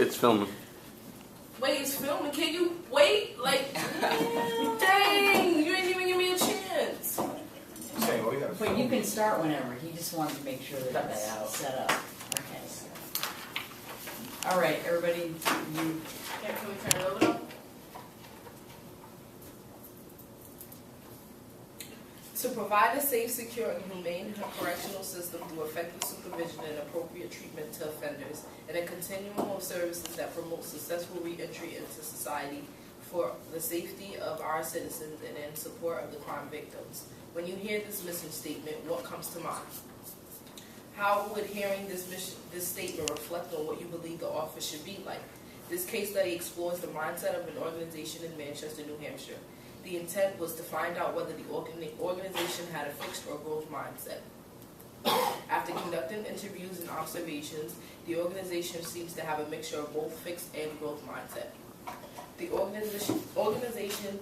It's filming. Wait, it's filming? Can you wait? Like, dang, you ain't even give me a chance. But you can start whenever. He just wanted to make sure that that's set up. Okay. All right, everybody. You. Yeah, can we turn it over though? To provide a safe, secure, and humane correctional system through effective supervision and appropriate treatment to offenders, and a continuum of services that promote successful re-entry into society for the safety of our citizens and in support of the crime victims. When you hear this mission statement, what comes to mind? How would hearing this statement reflect on what you believe the office should be like? This case study explores the mindset of an organization in Manchester, New Hampshire. The intent was to find out whether the organization had a fixed or growth mindset. After conducting interviews and observations, the organization seems to have a mixture of both fixed and growth mindset. The organization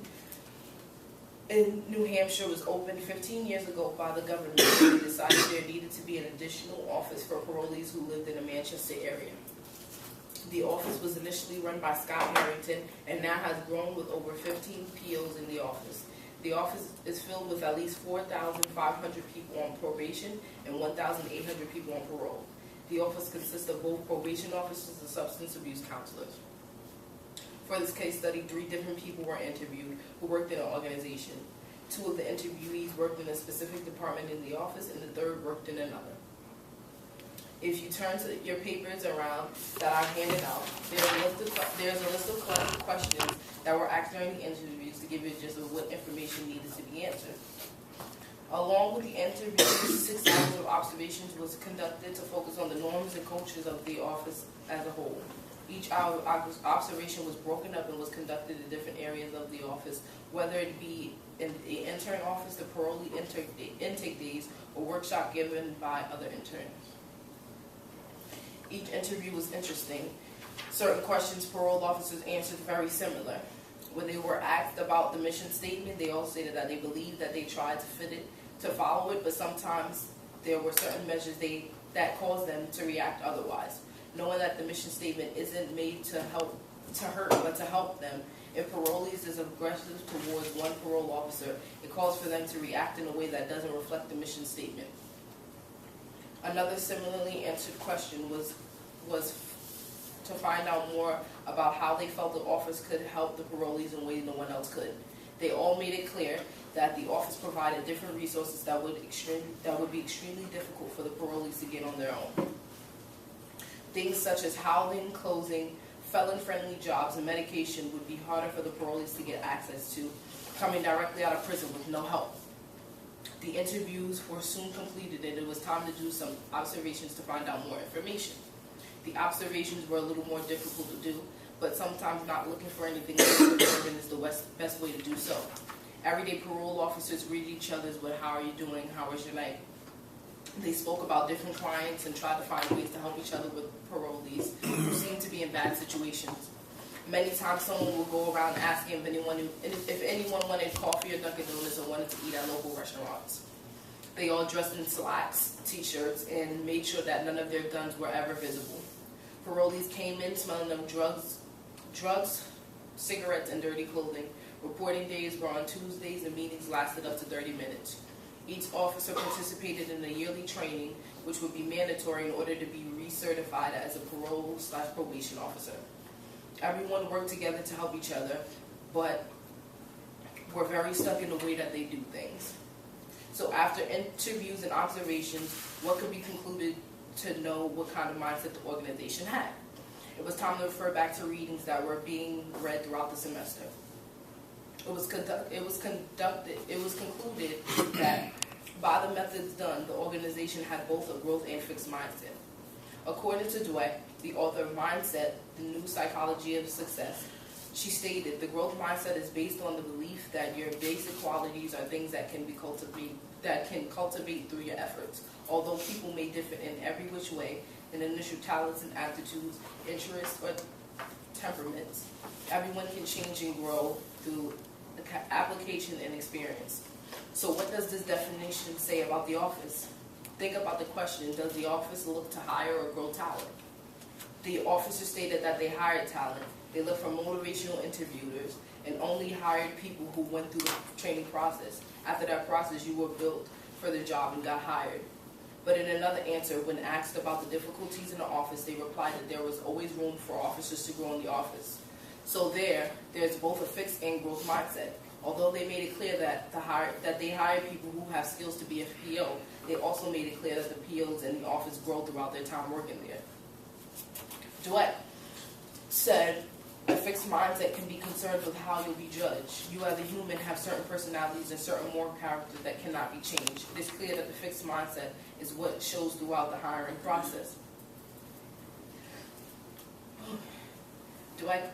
in New Hampshire was opened 15 years ago by the government. They decided there needed to be an additional office for parolees who lived in the Manchester area. The office was initially run by Scott Harrington and now has grown with over 15 POs in the office. The office is filled with at least 4,500 people on probation and 1,800 people on parole. The office consists of both probation officers and substance abuse counselors. For this case study, 3 different people were interviewed who worked in an organization. 2 of the interviewees worked in a specific department in the office and the 3rd worked in another. If you turn to your papers around that I handed out, there's a list of questions that were asked during the interviews to give you just of what information needed to be answered. Along with the interviews, 6 hours of observations was conducted to focus on the norms and cultures of the office as a whole. Each hour of observation was broken up and was conducted in different areas of the office, whether it be in the intern office, the parolee intake days, or workshop given by other interns. Each interview was interesting. Certain questions parole officers answered very similar. When they were asked about the mission statement, they all stated that they believed that they tried to follow it, but sometimes there were certain measures that caused them to react otherwise. Knowing that the mission statement isn't made to hurt, but to help them, if parolees is aggressive towards one parole officer, it calls for them to react in a way that doesn't reflect the mission statement. Another similarly answered question was to find out more about how they felt the office could help the parolees in ways no one else could. They all made it clear that the office provided different resources that would be extremely difficult for the parolees to get on their own. Things such as housing, clothing, felon-friendly jobs, and medication would be harder for the parolees to get access to, coming directly out of prison with no help. The interviews were soon completed and it was time to do some observations to find out more information. The observations were a little more difficult to do, but sometimes not looking for anything is the best way to do so. Everyday parole officers greet each other with "How are you doing? How was your night?" They spoke about different clients and tried to find ways to help each other with parolees who seemed to be in bad situations. Many times someone will go around asking if anyone wanted coffee or Dunkin' Donuts or wanted to eat at local restaurants. They all dressed in slacks, t-shirts, and made sure that none of their guns were ever visible. Parolees came in smelling of drugs, cigarettes, and dirty clothing. Reporting days were on Tuesdays and meetings lasted up to 30 minutes. Each officer participated in a yearly training, which would be mandatory in order to be recertified as a parole/probation officer. Everyone worked together to help each other, but were very stuck in the way that they do things. So after interviews and observations, what could be concluded to know what kind of mindset the organization had? It was time to refer back to readings that were being read throughout the semester. It was concluded that by the methods done, the organization had both a growth and fixed mindset. According to Dweck, the author of Mindset, The New Psychology of Success, she stated, the growth mindset is based on the belief that your basic qualities are things that can cultivate through your efforts. Although people may differ in every which way, in initial talents and aptitudes, interests, or temperaments, everyone can change and grow through application and experience. So what does this definition say about the office? Think about the question, does the office look to hire or grow talent? The officer stated that they hired talent. They looked for motivational interviewers and only hired people who went through the training process. After that process, you were built for the job and got hired. But in another answer, when asked about the difficulties in the office, they replied that there was always room for officers to grow in the office. So there's both a fixed and growth mindset. Although they made it clear that they hire people who have skills to be a PO, they also made it clear that the POs in the office grow throughout their time working there. Duet said, a fixed mindset can be concerned with how you'll be judged. You as a human have certain personalities and certain moral characters that cannot be changed. It is clear that the fixed mindset is what shows throughout the hiring process. Duet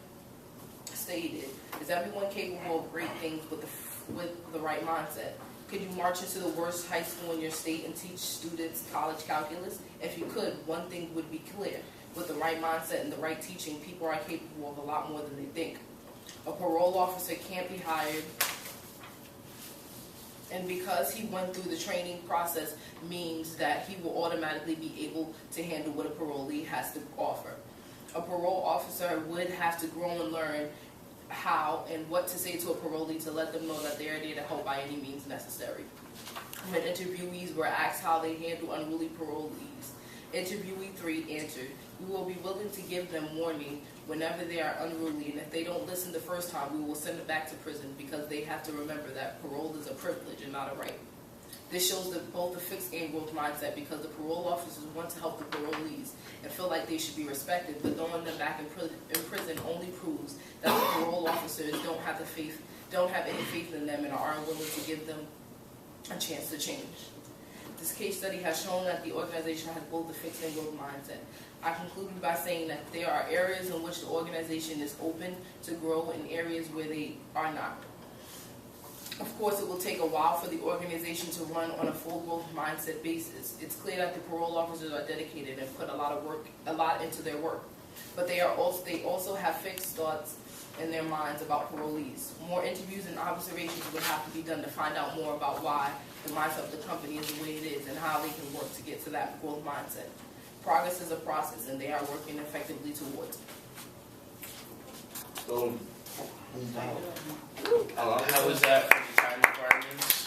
stated, is everyone capable of great things with the right mindset? Could you march into the worst high school in your state and teach students college calculus? If you could, one thing would be clear. With the right mindset and the right teaching, people are capable of a lot more than they think. A parole officer can't be hired, and because he went through the training process means that he will automatically be able to handle what a parolee has to offer. A parole officer would have to grow and learn how and what to say to a parolee to let them know that they are there to help by any means necessary. When interviewees were asked how they handle unruly parolees, interviewee 3 answered, we will be willing to give them warning whenever they are unruly, and if they don't listen the first time, we will send them back to prison because they have to remember that parole is a privilege and not a right. This shows that both a fixed and growth mindset because the parole officers want to help the parolees and feel like they should be respected, but throwing them back in prison only proves that the parole officers don't have any faith in them and are unwilling to give them a chance to change. This case study has shown that the organization has both a fixed and growth mindset. I concluded by saying that there are areas in which the organization is open to grow and areas where they are not. Of course, it will take a while for the organization to run on a full growth mindset basis. It's clear that the parole officers are dedicated and put a lot into their work. But they also have fixed thoughts in their minds about parolees. More interviews and observations would have to be done to find out more about why the mindset of the company is the way it is and how they can work to get to that growth mindset. Progress is a process, and they are working effectively towards it. How was that for the time requirements?